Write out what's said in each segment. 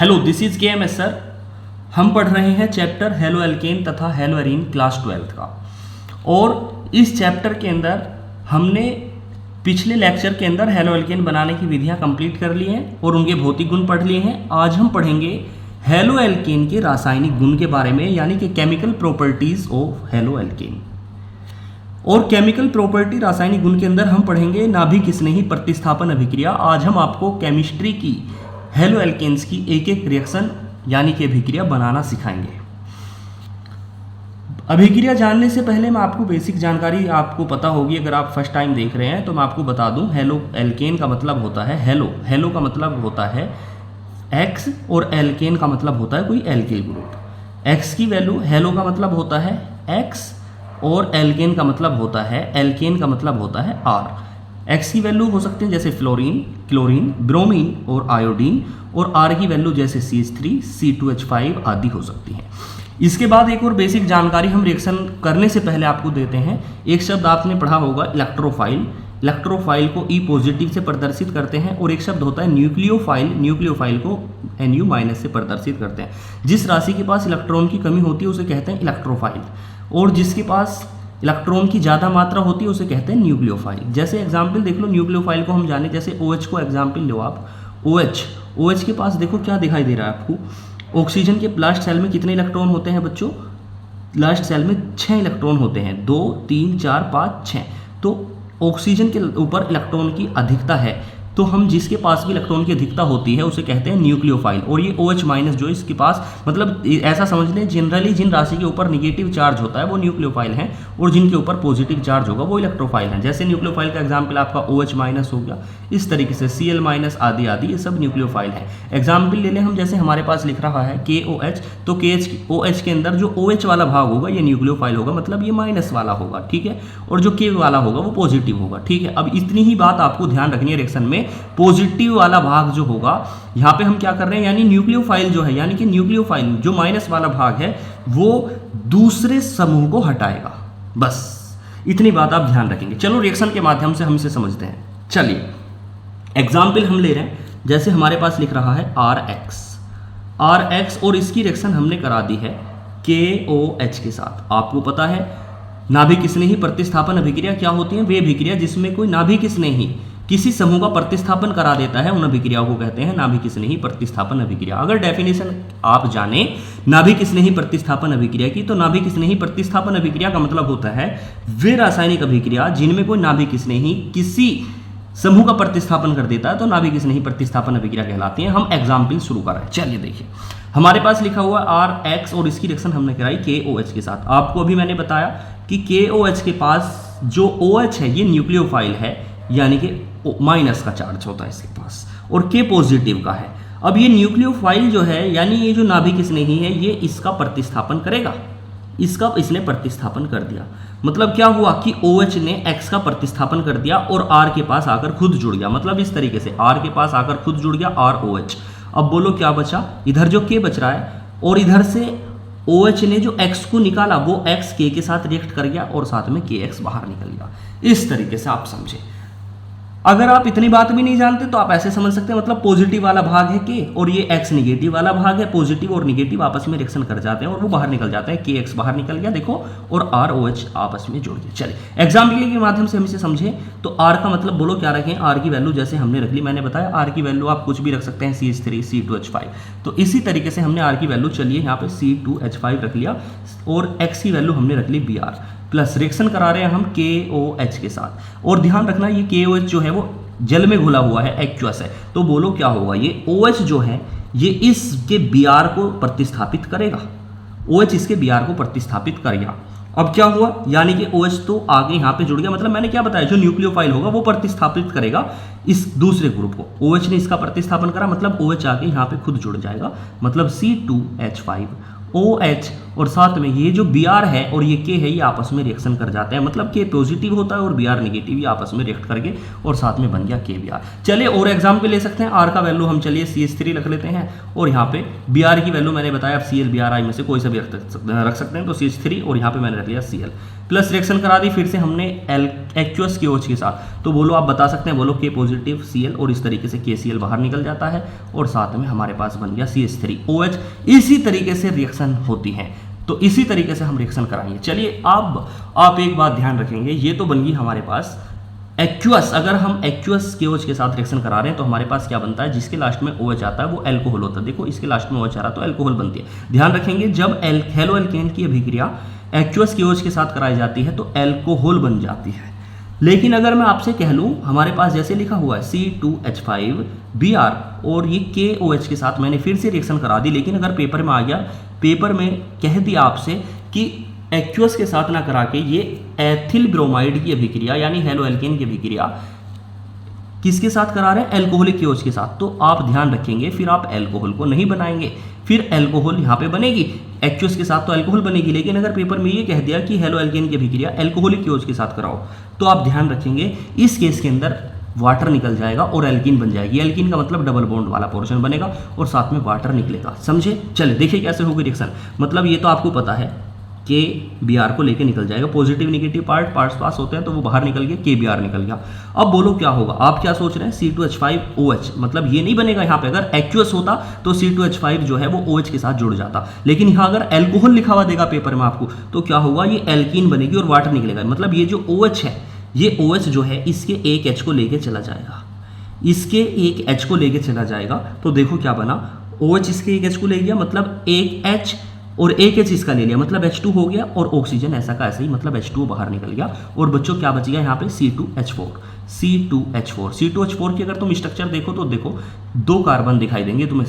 Hello, this is के M S sir. हम पढ़ रहे हैं चैप्टर हेलो एल्केन तथा हेलो एरीन क्लास 12 का। और इस चैप्टर के अंदर हमने पिछले लेक्चर के अंदर हेलो एल्केन बनाने की विधियां कंप्लीट कर ली हैं और उनके भौतिक गुण पढ़ लिए हैं। आज हम पढ़ेंगे हेलो एल्केन के रासायनिक गुण के बारे में, यानी कि chemical properties of halo alkane. और केमिकल प्रॉपर्टी रासायनिक गुण के अंदर हम पढ़ेंगे नाभिक स्नेही प्रतिस्थापन अभिक्रिया। आज हम आपको केमिस्ट्री की हेलो एल्केन्स की एक एक रिएक्शन यानी कि अभिक्रिया बनाना सिखाएंगे। अभिक्रिया जानने से पहले मैं आपको बेसिक जानकारी आपको पता होगी, अगर आप फर्स्ट टाइम देख रहे हैं तो मैं आपको बता दूं। हेलो एल्केन का मतलब होता है हेलो का मतलब होता है एक्स और एल्केन का मतलब होता है कोई एल्किल ग्रुप। एक्स की वैल्यू हेलो का मतलब होता है एक्स और एल्केन का मतलब होता है एल्केन का मतलब होता है आर। एक्स की वैल्यू हो सकते हैं जैसे फ्लोरीन, क्लोरीन, ब्रोमीन और आयोडीन, और आर की वैल्यू जैसे CH3, C2H5 आदि हो सकती हैं। इसके बाद एक और बेसिक जानकारी हम रिएक्शन करने से पहले आपको देते हैं। एक शब्द आपने पढ़ा होगा इलेक्ट्रोफाइल। इलेक्ट्रोफाइल को E पॉजिटिव से प्रदर्शित करते हैं, और एक शब्द होता है न्यूक्लियोफाइल। न्यूक्लियोफाइल को Nu- से प्रदर्शित करते हैं। जिस राशि के पास इलेक्ट्रॉन की कमी होती है उसे कहते हैं इलेक्ट्रोफाइल, और जिसके पास इलेक्ट्रॉन की ज़्यादा मात्रा होती है उसे कहते हैं न्यूक्लियोफाइल। जैसे एग्जाम्पल देख लो, न्यूक्लियोफाइल को हम जाने, जैसे OH को एग्जाम्पल लो आप। OH के पास देखो क्या दिखाई दे रहा है आपको। ऑक्सीजन के लास्ट सेल में कितने इलेक्ट्रॉन होते हैं बच्चों? लास्ट सेल में 6 इलेक्ट्रॉन होते हैं, 2 3 4 5 6। तो ऑक्सीजन के ऊपर इलेक्ट्रॉन की अधिकता है, तो हम जिसके पास भी इलेक्ट्रॉन की अधिकता होती है उसे कहते हैं न्यूक्लियोफाइल। और ये OH- जो इसके पास, मतलब ऐसा समझ लें, जनरली जिन राशि के ऊपर निगेटिव चार्ज होता है वो न्यूक्लियोफाइल हैं, और जिनके ऊपर पॉजिटिव चार्ज होगा वो इलेक्ट्रोफाइल हैं। जैसे न्यूक्लियोफाइल का एग्जाम्पल आपका OH- हो गया, इस तरीके से Cl- आदि आदि, ये सब न्यूक्लियोफाइल हैं। एग्जाम्पल ले लें हम, जैसे हमारे पास लिख रहा है KOH, तो OH के अंदर जो OH वाला भाग होगा ये न्यूक्लियोफाइल होगा, मतलब ये माइनस वाला होगा, ठीक है। और जो K वाला होगा वो पॉजिटिव होगा, ठीक है। अब इतनी ही बात आपको ध्यान रखनी है रिएक्शन में। पॉजिटिव वाला भाग जो होगा, यहाँ पे हम क्या कर रहे हैं, यानी न्यूक्लियोफाइल जो है, यानी कि न्यूक्लियोफाइल जो माइनस वाला भाग है वो दूसरे समूह को हटाएगा। बस इतनी बात आप ध्यान रखेंगे। चलो रिएक्शन के माध्यम से हम इसे समझते हैं। चलिए एग्जाम्पल हम ले रहे हैं, जैसे हमारे पास लिख रहा है RX, और इसकी रिएक्शन हमने करा दी है KOH के साथ। आपको पता है नाभिक स्नेही प्रतिस्थापन अभिक्रिया क्या होती है? वे अभिक्रिया जिसमें कोई नाभिक स्नेही किसी समूह का प्रतिस्थापन करा देता है, उन अभिक्रियाओं को कहते हैं नाभिक स्नेही प्रतिस्थापन अभिक्रिया। अगर डेफिनेशन आप जाने नाभिक स्नेही प्रतिस्थापन अभिक्रिया की, तो नाभिक स्नेही प्रतिस्थापन अभिक्रिया का मतलब होता है वे रासायनिक अभिक्रिया जिनमें कोई नाभिक स्नेही किसी समूह का प्रतिस्थापन कर देता है, तो नाभिक स्नेही प्रतिस्थापन अभिक्रिया कहलाती है। हम एग्जाम्पल शुरू कर रहे हैं। चलिए देखिए, हमारे पास लिखा हुआ RX और इसकी रिएक्शन हमने कराई KOH के साथ। आपको अभी मैंने बताया कि KOH के पास जो OH है ये न्यूक्लियोफाइल है, यानी कि माइनस का चार्ज होता है इसके पास, और K पॉजिटिव का है। अब ये न्यूक्लियोफाइल जो है, यानी ये जो नाभिक स्नेही है, ये इसका प्रतिस्थापन करेगा। इसने प्रतिस्थापन कर दिया, मतलब क्या हुआ कि OH ने X का प्रतिस्थापन कर दिया और R के पास आकर खुद जुड़ गया। मतलब इस तरीके से R के पास आकर खुद जुड़ गया ROH। अब बोलो क्या बचा? इधर जो K बच रहा है, और इधर से OH ने जो X को निकाला वो X K के साथ रिएक्ट कर गया, और साथ में KX बाहर निकल गया। इस तरीके से आप समझे। अगर आप इतनी बात भी नहीं जानते तो आप ऐसे समझ सकते हैं, मतलब पॉजिटिव वाला भाग है K और ये X निगेटिव वाला भाग है। पॉजिटिव और निगेटिव आपस में रिएक्शन कर जाते हैं और वो बाहर निकल जाता है। KX बाहर निकल गया देखो, और ROH आपस में जुड़ गया। चलिए एग्जाम्पल के माध्यम से हम इसे समझें, तो R का मतलब बोलो क्या रखें? R की वैल्यू जैसे हमने रख ली, मैंने बताया R की वैल्यू आप कुछ भी रख सकते हैं, CH3, C2H5। तो इसी तरीके से हमने R की वैल्यू, चलिए यहाँ पे C2H5 रख लिया, और X की वैल्यू हमने रख ली Br, प्लस रिएक्शन करा रहे हैं हम KOH के साथ। और ध्यान रखना ये KOH जो है वो जल में घुला हुआ है, एक्वस है। तो बोलो क्या होगा? ये OH जो है ये इसके Br को प्रतिस्थापित करेगा। OH इसके Br को प्रतिस्थापित करेगा। अब क्या हुआ, यानी कि OH तो आगे यहाँ पे जुड़ गया। मतलब मैंने क्या बताया, जो न्यूक्लियोफाइल होगा वो प्रतिस्थापित करेगा इस दूसरे ग्रुप को। OH ने इसका प्रतिस्थापन करा, मतलब OH आगे यहाँ पे खुद जुड़ जाएगा, मतलब C2H5 OH, और साथ में ये जो Br है और ये K है ये आपस में रिएक्शन कर जाते हैं। मतलब K पॉजिटिव होता है और Br निगेटिव, ये आपस में रिएक्ट करके और साथ में बन गया KBr। चलिए और एग्जाम्पल ले सकते हैं। R का वैल्यू हम चलिए CH3 रख लेते हैं, और यहाँ पे Br की वैल्यू मैंने बताया आप ClBr में से कोई सा भी रख सकते हैं, तो CH3, और यहाँ पे मैंने रख लिया Cl। प्लस रिएक्शन करा दी फिर से हमने एक्वस KOH के साथ, तो बोलो आप बता सकते हैं, बोलो K पॉजिटिव Cl और इस तरीके से KCl बाहर निकल जाता है और साथ में हमारे पास बन गया CH3OH। इसी तरीके से रिएक्शन होती है, तो इसी तरीके से हम रिएक्शन कराएंगे। चलिए अब आप एक बात ध्यान रखेंगे, ये तो बन गई हमारे पास एक्वस। अगर हम एक्वस KOH के साथ रिएक्शन करा रहे हैं तो हमारे पास क्या बनता है, जिसके लास्ट में OH आता है वो अल्कोहल होता है। देखो इसके लास्ट में OH आ रहा तो अल्कोहल बनती है। ध्यान रखेंगे जब हेलो एल्केन की अभिक्रिया एक्वस KOH के साथ कराई जाती है तो अल्कोहल बन जाती है। लेकिन अगर मैं आपसे कह लूँ, हमारे पास जैसे लिखा हुआ है C2H5Br और ये KOH के साथ मैंने फिर से रिएक्शन करा दी, लेकिन अगर पेपर में आ गया, पेपर में कह दिया आपसे कि एक्वस के साथ ना करा के ये एथिल ब्रोमाइड की अभिक्रिया यानी हेलो एल्केन की अभिक्रिया किसके साथ करा रहे हैं, अल्कोहलिक KOH के साथ, तो आप ध्यान रखेंगे फिर आप अल्कोहल को नहीं बनाएंगे, फिर अल्कोहल यहाँ पे बनेगी। एक्वस के साथ तो अल्कोहल बनेगी, लेकिन अगर पेपर में ये कह दिया कि हेलो एल्केन की अभिक्रिया अल्कोहलिक KOH के साथ कराओ, तो आप ध्यान रखेंगे इस केस के अंदर वाटर निकल जाएगा और एल्कीन बन जाएगी। एल्कीन का मतलब डबल बॉन्ड वाला पोर्शन बनेगा और साथ में वाटर निकलेगा। समझे? चले देखिए कैसे होगी रिएक्शन। मतलब ये तो आपको पता है KBr को लेके निकल जाएगा, पॉजिटिव नेगेटिव पार्ट्स पास होते हैं तो वो बाहर निकल गया, KBr निकल गया। अब बोलो क्या होगा, आप क्या सोच रहे हैं, C2H5OH, मतलब ये नहीं बनेगा यहाँ पे। अगर एक्वस होता तो C2H5 जो है वो OH के साथ जुड़ जाता, लेकिन यहाँ अगर अल्कोहल लिखा हुआ देगा पेपर में आपको, तो क्या होगा, ये एल्कीन बनेगी और वाटर निकलेगा। मतलब ये जो OH है, ये OH जो है इसके एक H को लेके चला जाएगा, इसके एक H को लेके चला जाएगा। तो देखो क्या बना, OH इसके एक H को ले गया, मतलब एक H और एक H इसका ले लिया, मतलब H2 हो गया, और ऑक्सीजन ऐसा का ऐसे ही, मतलब H2 बाहर निकल गया। और बच्चों क्या बच गया यहाँ पे, C2H4 की अगर तुम स्ट्रक्चर देखो तो देखो 2 कार्बन दिखाई देंगे तुम्हें,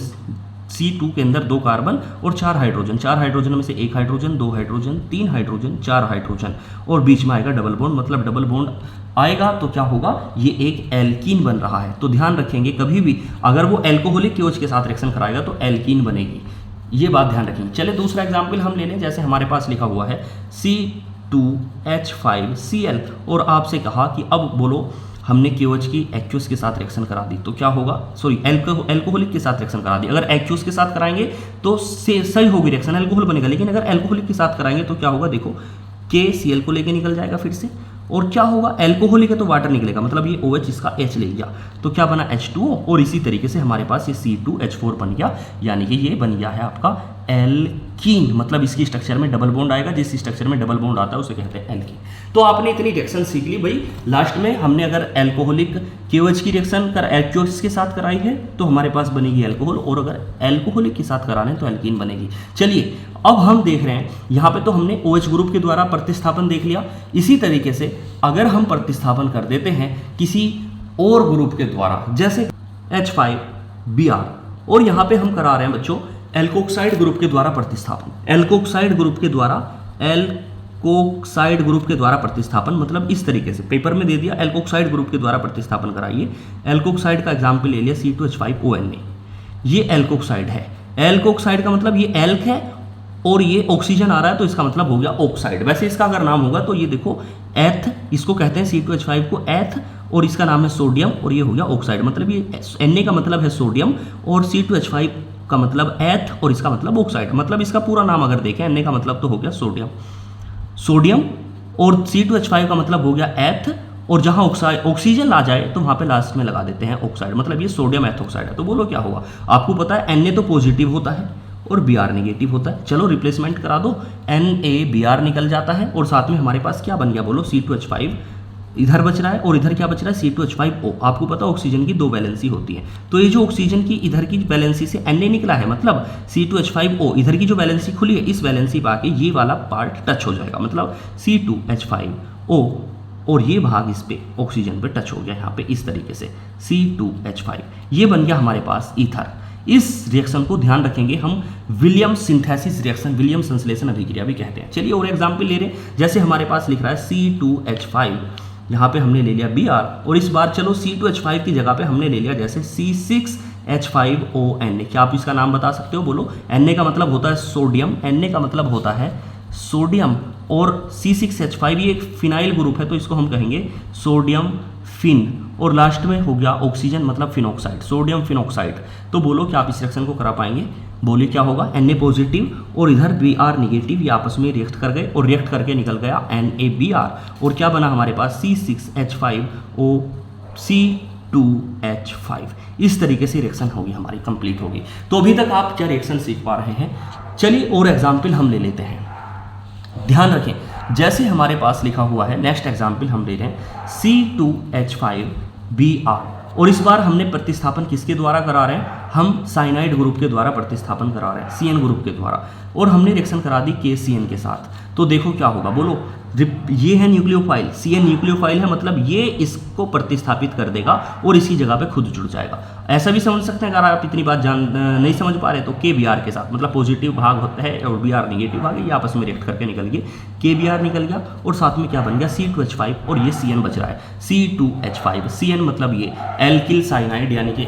C2 के अंदर 2 कार्बन और 4 हाइड्रोजन। 4 हाइड्रोजन में से 1 हाइड्रोजन, 2 हाइड्रोजन, 3 हाइड्रोजन, 4 हाइड्रोजन, और बीच में आएगा डबल बॉन्ड, मतलब डबल बॉन्ड आएगा तो क्या होगा, ये एक एल्कीन बन रहा है। तो ध्यान रखेंगे कभी भी अगर वो अल्कोहलिक KOH के साथ रिएक्शन कराएगा तो एल्कीन बनेगी, ये बात ध्यान रखेंगे। चलिए दूसरा एग्जाम्पल हम ले लें, जैसे हमारे पास लिखा हुआ है C2H5Cl और आपसे कहा कि अब बोलो हमने KOH की एक्वस के साथ रिएक्शन करा दी तो क्या होगा, सॉरी अल्कोहलिक के साथ रिएक्शन करा दी। अगर एक्वस के साथ कराएंगे तो सही होगी रिएक्शन, अल्कोहल बनेगा। लेकिन अगर अल्कोहलिक के साथ कराएंगे तो क्या होगा, देखो KCl को लेके निकल जाएगा फिर से, और क्या होगा, अल्कोहलिक है तो वाटर निकलेगा, मतलब ये OH इसका H ले गया तो क्या बना, H2O, और इसी तरीके से हमारे पास ये C2H4 बन गया, यानी कि ये बन गया है आपका एल्कीन। मतलब इसकी स्ट्रक्चर में डबल बॉन्ड आएगा, जिस स्ट्रक्चर में डबल बॉन्ड आता है उसे कहते हैं एल्कीन। तो आपने इतनी रिएक्शन सीख ली भाई। लास्ट में हमने अगर अल्कोहलिक KOH की रिएक्शन एक्वस के साथ कराई है तो हमारे पास बनेगी अल्कोहल, और अगर अल्कोहलिक के साथ करा लें तो एल्कीन बनेगी। चलिए अब हम देख रहे हैं यहाँ पे तो हमने OH ग्रुप के द्वारा प्रतिस्थापन देख लिया। इसी तरीके से अगर हम प्रतिस्थापन कर देते हैं किसी और ग्रुप के द्वारा, जैसे H5Br, और यहाँ पे हम करा रहे हैं बच्चों एल्कोक्साइड ग्रुप के द्वारा प्रतिस्थापन। एल्कोक्साइड ग्रुप के द्वारा प्रतिस्थापन मतलब इस तरीके से पेपर में दे दिया, एल्कोक्साइड ग्रुप के द्वारा प्रतिस्थापन कराइए। एल्कोक्साइड का एग्जाम्पल ले लिया C2H5ON ने, ये एल्कोक्साइड है। एल्कोक्साइड का मतलब ये एल्क है और ये ऑक्सीजन आ रहा है तो इसका मतलब हो गया ऑक्साइड। वैसे इसका अगर नाम होगा तो ये देखो एथ, इसको कहते हैं C2H5 को एथ, और इसका नाम है सोडियम, और ये हो गया ऑक्साइड। मतलब ये Na का मतलब है सोडियम और C2H5 का मतलब एथ और इसका मतलब ऑक्साइड। मतलब इसका पूरा नाम अगर देखें, Na का मतलब तो हो गया सोडियम और C2H5 का मतलब हो गया एथ, और जहां ऑक्सीजन आ जाए तो वहां पे लास्ट में लगा देते हैं ऑक्साइड, मतलब ये सोडियम एथोक्साइड है। तो बोलो क्या होगा, आपको पता है Na तो पॉजिटिव होता है और Br नेगेटिव होता है। चलो रिप्लेसमेंट करा दो, NaBr निकल जाता है और साथ में हमारे पास क्या बन गया, बोलो C2H5 इधर बच रहा है और इधर क्या बच रहा है, C2H5O। आपको पता है ऑक्सीजन की 2 वैलेंसी होती है, तो ये जो ऑक्सीजन की इधर की वैलेंसी से Na निकला है, मतलब C2H5O इधर की जो वैलेंसी खुली है, इस वैलेंसी पे आके ये वाला पार्ट टच हो जाएगा, मतलब C2H5O, और ये भाग इस पे ऑक्सीजन पे टच हो गया यहाँ पे इस तरीके से C2H5। ये बन गया हमारे पास ईथर। इस रिएक्शन को ध्यान रखेंगे हम विलियम्स सिंथेसिस रिएक्शन, विलियम्स संश्लेषण अभिक्रिया भी कहते हैं। चलिए और एग्जाम्पल ले रहे हैं, जैसे हमारे पास लिख रहा है C2H5, यहाँ पे हमने ले लिया Br, और इस बार चलो C2H5 की जगह पे हमने ले लिया जैसे C6H5ON। क्या आप इसका नाम बता सकते हो, बोलो। Na का मतलब होता है सोडियम, Na का मतलब होता है सोडियम, और C6H5 ये एक फिनाइल ग्रुप है तो इसको हम कहेंगे सोडियम फिन, और लास्ट में हो गया ऑक्सीजन मतलब फिनॉक्साइड, सोडियम फिनॉक्साइड। तो बोलो क्या आप इस रिएक्शन को करा पाएंगे, बोलिए क्या होगा, Na पॉजिटिव और इधर Br निगेटिव, ये आपस में रिएक्ट कर गए और रिएक्ट करके निकल गया NaBr और क्या बना हमारे पास C6H5O C2H5। इस तरीके से रिएक्शन होगी हमारी, कंप्लीट होगी। तो अभी तक आप क्या रिएक्शन सीख पा रहे हैं। चलिए और एग्जाम्पल हम ले लेते हैं। ध्यान रखें, जैसे हमारे पास लिखा हुआ है, नेक्स्ट एग्जाम्पल हम ले रहे हैं C2H5Br और इस बार हमने प्रतिस्थापन किसके द्वारा करा रहे हैं, हम साइनाइड ग्रुप के द्वारा प्रतिस्थापन करा रहे हैं, CN ग्रुप के द्वारा, और हमने रिएक्शन करा दी KCN के साथ। तो देखो क्या होगा, बोलो। ये है न्यूक्लियोफाइल, CN न्यूक्लियोफाइल है, मतलब ये इसको प्रतिस्थापित कर देगा और इसी जगह पे खुद जुड़ जाएगा। ऐसा भी समझ सकते हैं, अगर आप इतनी बात नहीं समझ पा रहे तो KBr के साथ, मतलब पॉजिटिव भाग होता है और Br निगेटिव भाग है, ये आपस में रिएक्ट करके निकल गए, KBr निकल गया और साथ में क्या बन गया C2H5 और ये CN बच रहा है C2H5। CN मतलब ये एल्किल साइनाइड यानी कि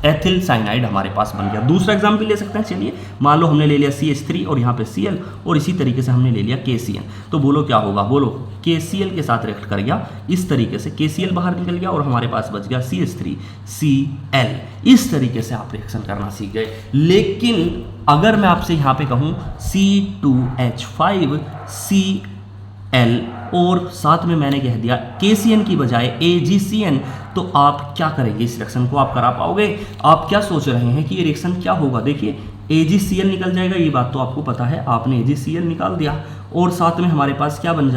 एथिल साइनाइड हमारे पास बन गया। दूसरा एग्जाम्पल ले सकते हैं। चलिए मान लो हमने ले लिया CH3 और यहाँ पे Cl और इसी तरीके से हमने ले लिया KCN। तो बोलो क्या होगा, बोलो KCl के साथ रिएक्ट कर गया, इस तरीके से KCl बाहर निकल गया और हमारे पास बच गया CH3Cl। इस तरीके से आप रिएक्शन करना सीख गए। लेकिन अगर मैं आपसे यहाँ पे कहूँ C2H5Cl और साथ में मैंने कह दिया KCN की बजाय AgCN, तो आप क्या करेंगे, इस रिएक्शन को आप करा पाओगे। आप क्या सोच रहे हैं कि ये रिएक्शन क्या होगा, देखिए AgCl निकल जाएगा, ये बात तो आपको पता है, आपने AgCl निकाल दिया और साथ में हमारे पास क्या बन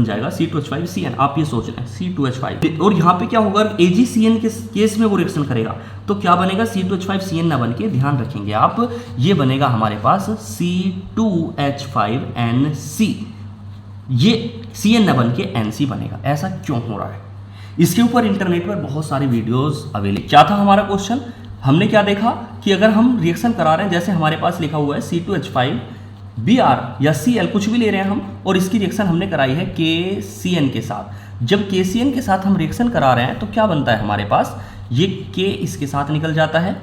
जाएगा C2H5CN। आप ये सोच रहे हैं C2H5, और यहाँ पे क्या होगा, AgCN के केस में वो रिएक्शन करेगा तो क्या बनेगा, C2H5CN ना बन के, ध्यान रखेंगे आप, ये बनेगा हमारे पास C2H5NC, ये CN न बन के NC बनेगा। ऐसा क्यों हो रहा है, इसके ऊपर इंटरनेट पर बहुत सारी वीडियोस अवेलेबल। क्या था हमारा क्वेश्चन, हमने क्या देखा कि अगर हम रिएक्शन करा रहे हैं, जैसे हमारे पास लिखा हुआ है C2H5Br या Cl कुछ भी ले रहे हैं हम, और इसकी रिएक्शन हमने कराई है KCN के साथ। जब KCN के साथ हम रिएक्शन करा रहे हैं तो क्या बनता है हमारे पास, ये K इसके साथ निकल जाता है,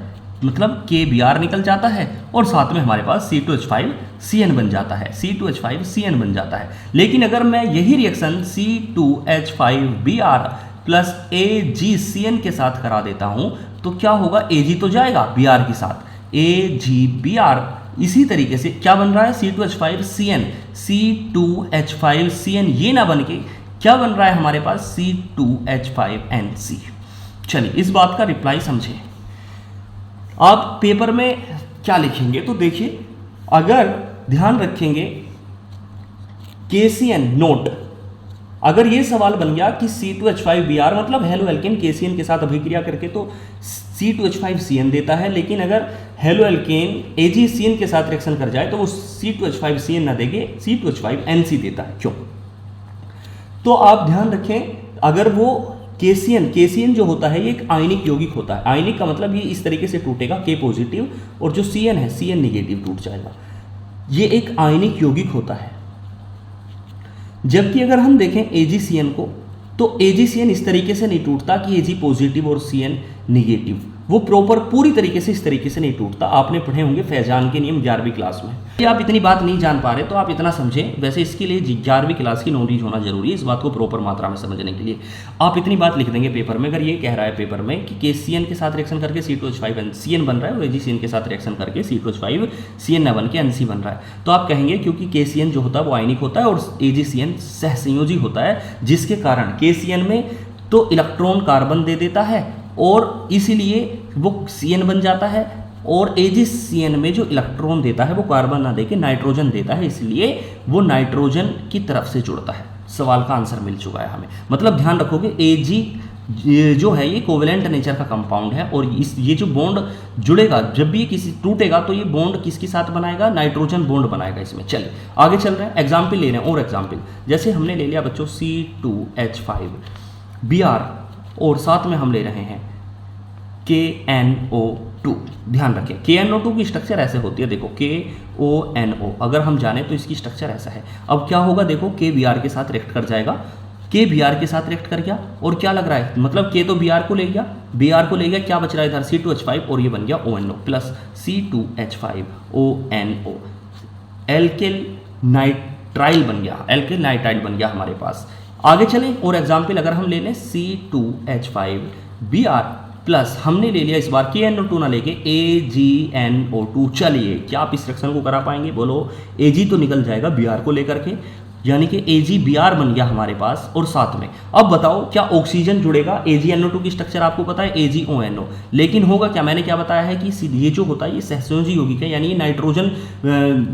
मतलब KBr निकल जाता है और साथ में हमारे पास C2H5CN बन जाता है, C2H5CN बन जाता है। लेकिन अगर मैं यही रिएक्शन C2H5Br प्लस AgCN के साथ करा देता हूं तो क्या होगा, Ag तो जाएगा Br के साथ, AgBr। इसी तरीके से क्या बन रहा है, C2H5CN, C2H5CN ये ना बन के क्या बन रहा है हमारे पास, C2H5NC। चलिए इस बात का रिप्लाई समझे। आप पेपर में क्या लिखेंगे, तो देखिए अगर ध्यान रखेंगे KCN नोट, अगर ये सवाल बन गया कि C2H5Br मतलब हेलो एल्केन KCN के साथ अभिक्रिया करके तो C2H5CN देता है, लेकिन अगर हेलो एल्केन AgCN के साथ रिएक्शन कर जाए तो वो C2H5CN ना देके C2H5NC देता है। क्यों, तो आप ध्यान रखें, अगर वो KCN जो होता है ये एक आयनिक यौगिक होता है। आयनिक का मतलब ये इस तरीके से टूटेगा, K पॉजिटिव और जो CN है CN निगेटिव टूट जाएगा। ये एक आयनिक यौगिक होता है। जबकि अगर हम देखें AgCN को, तो AgCN इस तरीके से नहीं टूटता कि Ag पॉजिटिव और CN निगेटिव, वो प्रॉपर पूरी तरीके से इस तरीके से नहीं टूटता। आपने पढ़े होंगे फैजान के नियम 11वीं क्लास में। ये आप इतनी बात नहीं जान पा रहे तो आप इतना समझें, वैसे इसके लिए 11वीं क्लास की नॉलेज होना जरूरी है इस बात को प्रॉपर मात्रा में समझने के लिए। आप इतनी बात लिख देंगे पेपर में, अगर ये कह रहा है पेपर में कि KCN के साथ रिएक्शन करके C2H5CN बन रहा है और AgCN के साथ रिएक्शन करके C2H5CN न बन के NC बन रहा है, तो आप कहेंगे क्योंकि KCN जो होता है वो आयनिक होता है और AgCN सहसंयोजी होता है, जिसके कारण KCN में तो इलेक्ट्रॉन कार्बन दे देता है और इसीलिए वो CN बन जाता है, और AgCN में जो इलेक्ट्रॉन देता है वो कार्बन ना देके नाइट्रोजन देता है, इसलिए वो नाइट्रोजन की तरफ से जुड़ता है। सवाल का आंसर मिल चुका है हमें। मतलब ध्यान रखोगे Ag जो है ये कोवेलेंट नेचर का कंपाउंड है और ये जो बॉन्ड जुड़ेगा, जब भी किसी टूटेगा तो ये बॉन्ड किसके साथ बनाएगा, नाइट्रोजन बॉन्ड बनाएगा इसमें। चलिए आगे चल रहे हैं, एग्जाम्पल ले रहे हैं और एग्जाम्पल, जैसे हमने ले लिया बच्चों C2H5Br और साथ में हम ले रहे हैं KNO2। ध्यान रखें KNO2 की स्ट्रक्चर ऐसे होती है, देखो KONO अगर हम जाने तो इसकी स्ट्रक्चर ऐसा है। अब क्या होगा, देखो KBr के साथ रिएक्ट कर जाएगा, KBr के साथ रिएक्ट कर गया और क्या लग रहा है, मतलब K तो Br को ले गया, Br को ले गया, क्या बच रहा है इधर C2H5 और ये बन गया ONO plus C2H5ONO, alkyl nitrile बन गया, एल्किल नाइट्राइल बन गया हमारे पास। आगे चलें और एग्जाम्पल अगर हम ले लें C2H5Br प्लस हमने ले लिया इस बार KNO2 ना लेके AgNO2। चलिए क्या आप इस रिएक्शन को करा पाएंगे? बोलो। Ag तो निकल जाएगा Br को लेकर के, यानी कि AgBr बन गया हमारे पास। और साथ में अब बताओ क्या ऑक्सीजन जुड़ेगा? AgNO2 की स्ट्रक्चर आपको पता है AgONO, लेकिन होगा क्या? मैंने क्या बताया है कि ये जो होता है ये सहसंयोजी यौगिक है, यानी ये नाइट्रोजन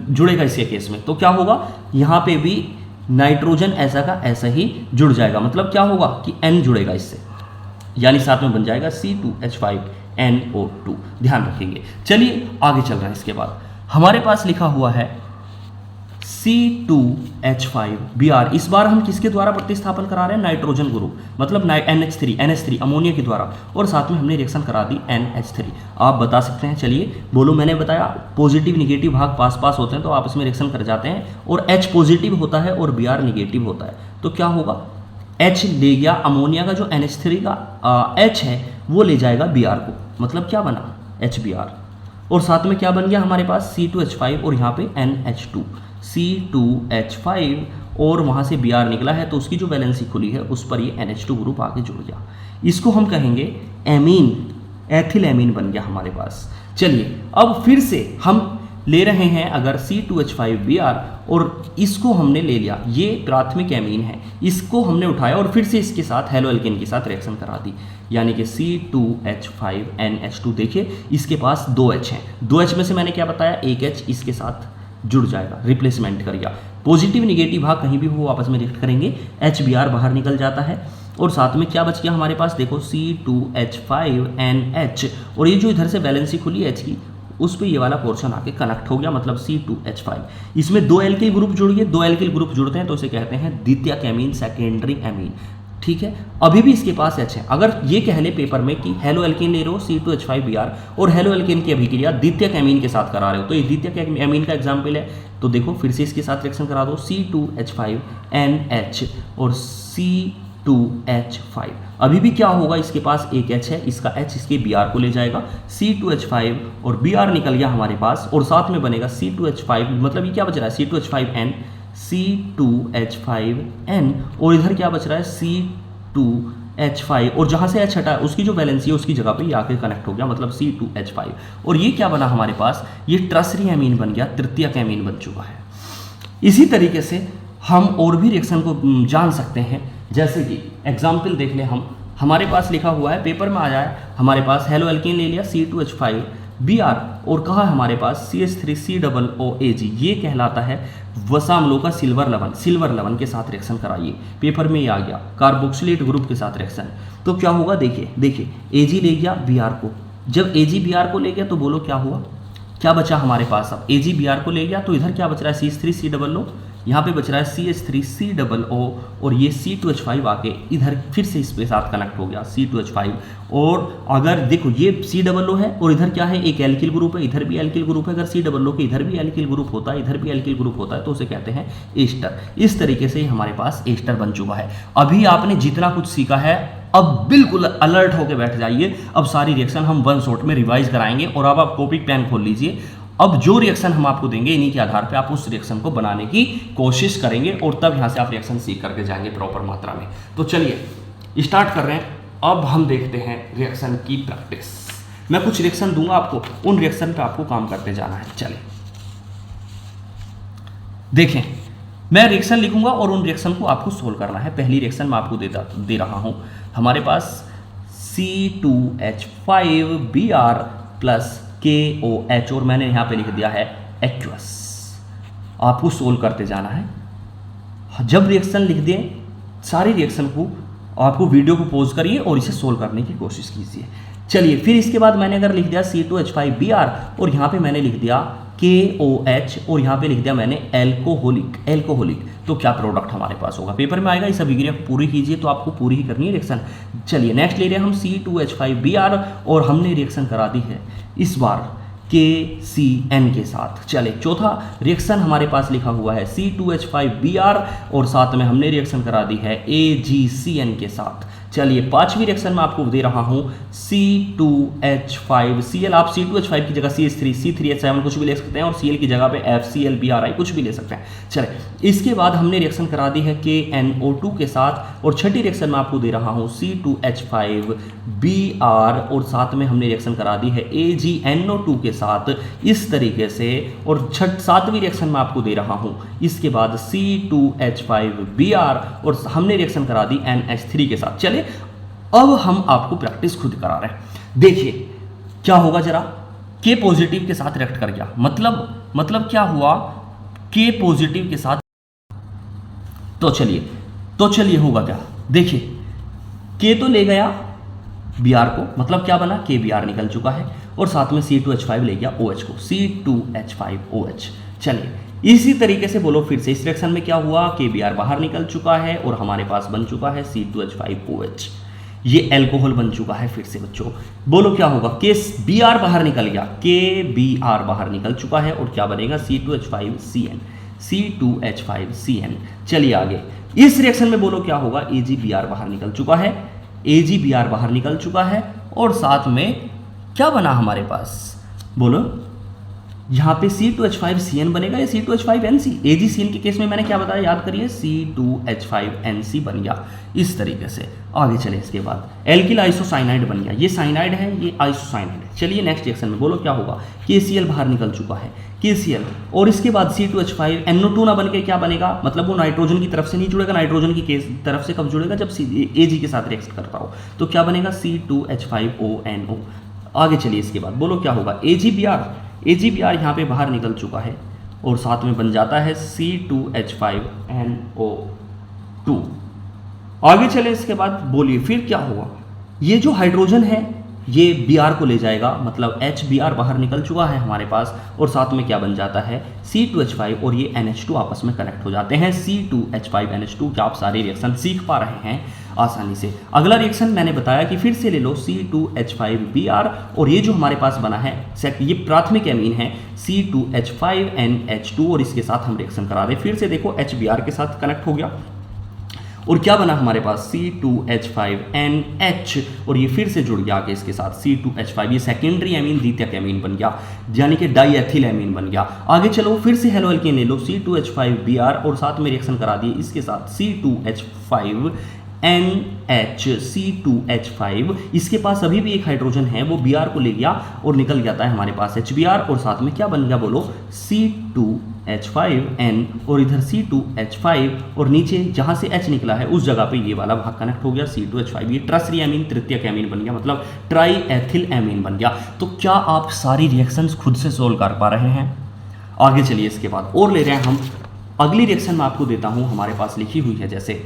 जुड़ेगा इसके केस में। तो क्या होगा? यहाँ पे भी नाइट्रोजन ऐसा का ऐसा ही जुड़ जाएगा। मतलब क्या होगा कि N जुड़ेगा इससे, यानी साथ में बन जाएगा C2H5NO2। ध्यान रखेंगे। चलिए आगे चल रहे हैं। इसके बाद हमारे पास लिखा हुआ है C2H5Br। इस बार हम किसके द्वारा प्रतिस्थापन करा रहे हैं? नाइट्रोजन ग्रुप, मतलब NH3 अमोनिया के द्वारा, और साथ में हमने रिएक्शन करा दी NH3। आप बता सकते हैं। चलिए बोलो। मैंने बताया पॉजिटिव निगेटिव भाग पास पास होते हैं तो आपस में रिएक्शन कर जाते हैं, और H पॉजिटिव होता है और Br निगेटिव होता है। तो क्या होगा? H ले गया अमोनिया का जो NH3 का H है वो ले जाएगा Br को, मतलब क्या बना? HBr। और साथ में क्या बन गया हमारे पास? C2H5 और यहाँ पे NH2, C2H5 और वहाँ से Br निकला है तो उसकी जो वैलेंसी खुली है उस पर ये NH2 ग्रुप आके जुड़ गया। इसको हम कहेंगे एमीन, एथिल एमीन बन गया हमारे पास। चलिए अब फिर से हम ले रहे हैं अगर C2H5Br और इसको हमने ले लिया, ये प्राथमिक एमीन है, इसको हमने उठाया और फिर से इसके साथ हेलो एल्केन के साथ रिएक्शन करा दी, यानी कि C2H5NH2। देखिए इसके पास 2H हैं, 2H में से मैंने क्या बताया? एक H इसके साथ जुड़ जाएगा, रिप्लेसमेंट कर गया। पॉजिटिव निगेटिव भाग कहीं भी हो आपस में रिएक्ट करेंगे, HBr बाहर निकल जाता है। और साथ में क्या बच गया हमारे पास? देखो C2H5NH, और ये जो इधर से वैलेंसी खुली H की उस पे ये वाला पोर्शन आके कनेक्ट हो गया, मतलब C2H5। इसमें 2 एल्किल ग्रुप जुड़ गए, 2 एल्किल ग्रुप जुड़ते हैं तो उसे कहते हैं द्वितीयक एमीन, सेकेंडरी एमीन। ठीक है, अभी भी इसके पास H है। अगर ये कह ले पेपर में कि हेलो एल्केन ले रहे हो C2H5Br और हेलो एल्केन की अभिक्रिया द्वितीयक एमीन के साथ करा रहे हो, तो ये द्वितीयक एमीन का एग्जाम्पल है। तो देखो फिर से इसके साथ रिएक्शन करा दो, C2H5NH और C2H5। अभी भी क्या होगा? इसके पास एक H है, इसका H इसके Br को ले जाएगा, C2H5 और Br निकल गया हमारे पास, और साथ में बनेगा C2H5, मतलब ये क्या बच रहा है? C2H5N, C2H5N, और इधर क्या बच रहा है? C2H5, और जहाँ से H हटा है उसकी जो वैलेंसी है उसकी जगह पे ये आके कनेक्ट हो गया, मतलब C2H5। और ये क्या बना हमारे पास? ये ट्रसरी एमीन बन गया, तृतीयक एमीन बन चुका है। इसी तरीके से हम और भी रिएक्शन को जान सकते हैं, जैसे कि एग्जाम्पल देख ले हम। हमारे पास लिखा हुआ है, पेपर में आ जाए हमारे पास, हेलो एल्केन ले लिया C2H5Br और कहा हमारे पास CH3COOAg, ये कहलाता है वसाअम्लों का सिल्वर लवण, सिल्वर लवण के साथ रिएक्शन कराइए। पेपर में ये आ गया कार्बोक्सिलेट ग्रुप के साथ रिएक्शन। तो क्या होगा? देखिए Ag ले गया Br को, जब Ag Br को ले गया तो बोलो क्या हुआ? क्या बचा हमारे पास? अब Ag Br को ले गया तो इधर क्या बच रहा है? CH3COO, यहाँ पे बच रहा है CH3COO, और ये C2H5 आके इधर फिर से इसके साथ कनेक्ट हो गया C2H5। और अगर देखो ये COO है और इधर क्या है? एक एल्किल ग्रुप है, इधर भी एल्किल ग्रुप है। अगर COO के इधर भी एल्किल ग्रुप होता है, इधर भी एल्किल ग्रुप होता है तो उसे कहते हैं एस्टर। इस तरीके से हमारे पास एस्टर बन चुका है। अभी आपने जितना कुछ सीखा है अब बिल्कुल अलर्ट होकर बैठ जाइए। अब सारी रिएक्शन हम वन शॉट में रिवाइज कराएंगे, और अब आप कॉपी पेन खोल लीजिए। अब जो रिएक्शन हम आपको देंगे इन्हीं के आधार पे आप उस रिएक्शन को बनाने की कोशिश करेंगे, और तब यहाँ से आप रिएक्शन सीख करके जाएंगे प्रॉपर मात्रा में। तो चलिए स्टार्ट कर रहे हैं। अब हम देखते हैं रिएक्शन की प्रैक्टिस। मैं कुछ रिएक्शन दूंगा आपको, उन रिएक्शन पे आपको काम करते जाना है। चलिए देखें, मैं रिएक्शन लिखूंगा और उन रिएक्शन को आपको सोल्व करना है। पहली रिएक्शन मैं आपको दे रहा हूं। हमारे पास C2H5Br प्लस KOH, और मैंने यहाँ पे लिख दिया है एक्वस। आपको सोल्व करते जाना है। जब रिएक्शन लिख दें सारी रिएक्शन को, आपको वीडियो को पॉज करिए और इसे सोल्व करने की कोशिश कीजिए। चलिए फिर इसके बाद मैंने अगर लिख दिया C2H5Br और यहाँ पे मैंने लिख दिया KOH और यहाँ पे लिख दिया मैंने एल्कोहलिक, तो क्या प्रोडक्ट हमारे पास होगा? पेपर में आएगा। इस अभिक्रिया को पूरी कीजिए, तो आपको पूरी ही करनी है रिएक्शन। चलिए नेक्स्ट ले रहे हैं हम C2H5Br और हमने रिएक्शन करा दी है इस बार KCN के साथ। चले चौथा रिएक्शन हमारे पास लिखा हुआ है C2H5Br और साथ में हमने रिएक्शन करा दी है AgCN के साथ। चलिए पांचवी रिएक्शन में आपको दे रहा हूं C2H5Cl। आप C2H5 की जगह CH3 C3H7 कुछ भी ले सकते हैं और Cl की जगह पे FCl BRI कुछ भी ले सकते हैं। चले इसके बाद हमने रिएक्शन करा दी है KNO2 के साथ, और छठी रिएक्शन में आपको दे रहा हूँ C2H5Br, और साथ में हमने रिएक्शन करा दी है AgNO2 के साथ इस तरीके से, और सातवीं रिएक्शन में आपको दे रहा हूँ इसके बाद C2H5Br, और हमने रिएक्शन करा दी NH3 के साथ। चलिए अब हम आपको प्रैक्टिस खुद करा रहे हैं। देखिए क्या होगा जरा, K पॉजिटिव के साथ रिएक्ट कर गया, मतलब क्या हुआ, K पॉजिटिव के साथ, तो चलिए होगा क्या, देखिए K तो ले गया Br को, मतलब क्या बना, KBr निकल चुका है, और साथ में C2H5 ले गया OH को, C2H5OH। चलिए इसी तरीके से बोलो फिर से, इस रिएक्शन में क्या हुआ, KBr बाहर निकल चुका है और हमारे पास बन चुका है C2H5OH, ये एल्कोहल बन चुका है। फिर से बच्चों बोलो क्या होगा, KBr बाहर निकल गया, KBr बाहर निकल चुका है, और क्या बनेगा, C2H5CN। चलिए आगे इस रिएक्शन में बोलो क्या होगा, AgBr बाहर निकल चुका है, AgBr बाहर निकल चुका है, और साथ में क्या बना हमारे पास, बोलो यहाँ पे C2H5CN बनेगा या C2H5NC। AgCN के केस में मैंने क्या बताया, याद करिए, C2H5NC बन गया इस तरीके से। आगे चले, इसके बाद एल्किल आइसोसाइनाइड बन गया, ये साइनाइड है, ये आइसोसाइनाइड है। चलिए नेक्स्ट रिएक्शन में बोलो क्या होगा, KCl बाहर निकल चुका है, KCl, और इसके बाद C2H5NO2 ना बन के क्या बनेगा, मतलब वो नाइट्रोजन की तरफ से नहीं जुड़ेगा, नाइट्रोजन की तरफ से कब जुड़ेगा, जब Ag के साथ रिएक्ट करता हो, तो क्या बनेगा, C2H5ONO। आगे चलिए इसके बाद बोलो क्या होगा, AgBr यहाँ पे बाहर निकल चुका है, और साथ में बन जाता है C2H5NO2। आगे चले इसके बाद बोलिए फिर क्या हुआ, ये जो हाइड्रोजन है ये Br को ले जाएगा, मतलब HBr बाहर निकल चुका है हमारे पास, और साथ में क्या बन जाता है, C2H5 और ये NH2 आपस में कनेक्ट हो जाते हैं, C2H5NH2। क्या आप सारे रिएक्शन सीख पा रहे हैं आसानी से। अगला रिएक्शन मैंने बताया कि फिर से ले लो C2H5Br, और ये जो हमारे पास बना है ये प्राथमिक एमीन है C2H5NH2, और इसके साथ हम रिएक्शन करा दें। फिर से देखो HBr के साथ कनेक्ट हो गया, और क्या बना हमारे पास, C2H5NH, और ये फिर से जुड़ गया आगे इसके साथ C2H5, ये सेकेंडरी एमीन द्वितीयक एमीन बन गया, यानी कि डाईएथिल एमीन बन गया। आगे चलो फिर से हेलो एल्केन ले लो C2H5Br, और साथ में रिएक्शन करा दिए इसके साथ C2H5NH, C2H5, इसके पास अभी भी एक हाइड्रोजन है, वो Br को ले गया और निकल जाता है हमारे पास HBr, और साथ में क्या बन गया बोलो, C2H5N, और इधर C2H5, और नीचे जहाँ से H निकला है उस जगह पे ये वाला भाग कनेक्ट हो गया C2H5, ये ट्रसरी एमीन तृतीयक एमीन बन गया, मतलब ट्राई एथिल एमीन बन गया। तो क्या आप सारी रिएक्शंस खुद से सोल्व कर पा रहे हैं? आगे चलिए इसके बाद और ले रहे हैं हम अगली रिएक्शन में आपको देता हूँ, हमारे पास लिखी हुई है, जैसे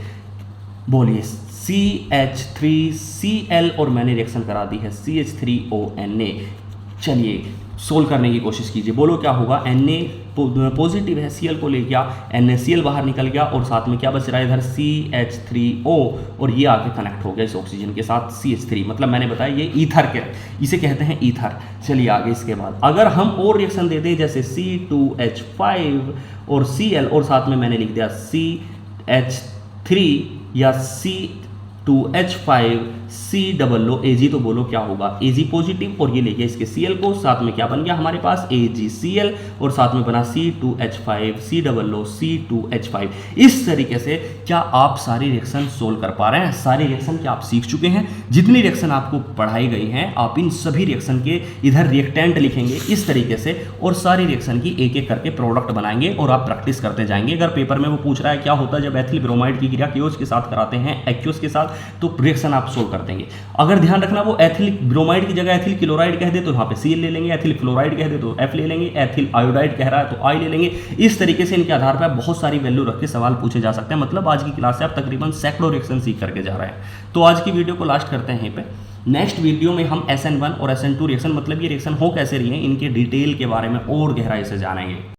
बोलिए CH3Cl, और मैंने रिएक्शन करा दी है CH3ONa। चलिए सोल्व करने की कोशिश कीजिए, बोलो क्या होगा, Na पॉजिटिव है, Cl को ले गया, NaCl बाहर निकल गया, और साथ में क्या बच रहा है इधर CH3O, और ये आके कनेक्ट हो गया इस ऑक्सीजन के साथ CH3, मतलब मैंने बताया ये ईथर के, इसे कहते हैं ईथर। चलिए आगे इसके बाद अगर हम और रिएक्शन देते हैं जैसे C2H5 और Cl, और साथ में मैंने लिख दिया CH3 या C2H5COO Ag, तो बोलो क्या होगा, Ag पॉजिटिव, और ये ले गया इसके Cl को, साथ में क्या बन गया हमारे पास AgCl, और साथ में बना C2H5COO C2H5। इस तरीके से क्या आप सारी रिएक्शन सोल्व कर पा रहे हैं? सारी रिएक्शन क्या आप सीख चुके हैं? जितनी रिएक्शन आपको पढ़ाई गई हैं आप इन सभी रिएक्शन के इधर रिएक्टेंट लिखेंगे इस तरीके से, और सारी रिएक्शन की एक एक करके प्रोडक्ट बनाएंगे और आप प्रैक्टिस करते जाएंगे। अगर पेपर में वो पूछ रहा है क्या होता है जब एथिल ब्रोमाइड की क्रिया क्यूओस के साथ कराते हैं एक्यूओस के साथ, तो रिएक्शन आप सोल्व कर देंगे। अगर ध्यान रखना वो एथिल ब्रोमाइड की जगह एथिल क्लोराइड कह दे तो वहाँ पे Cl ले लेंगे, एथिल फ्लोराइड कह दे तो F ले लेंगे, एथिल आयोडाइड कह रहा है तो I ले लेंगे। इस तरीके से इनके आधार पर बहुत सारी वैल्यू रख के सवाल पूछे जा सकते हैं। मतलब आज की क्लास से आप तकरीबन सैकड़ों रिएक्शन सीख करके जा रहे हैं। तो आज की वीडियो को लास्ट करते हैं यहीं पे। नेक्स्ट वीडियो में हम SN1 और SN2 रिएक्शन, मतलब ये रिएक्शन हो कैसे रही है, इनके डिटेल के बारे में और गहराई से जानेंगे।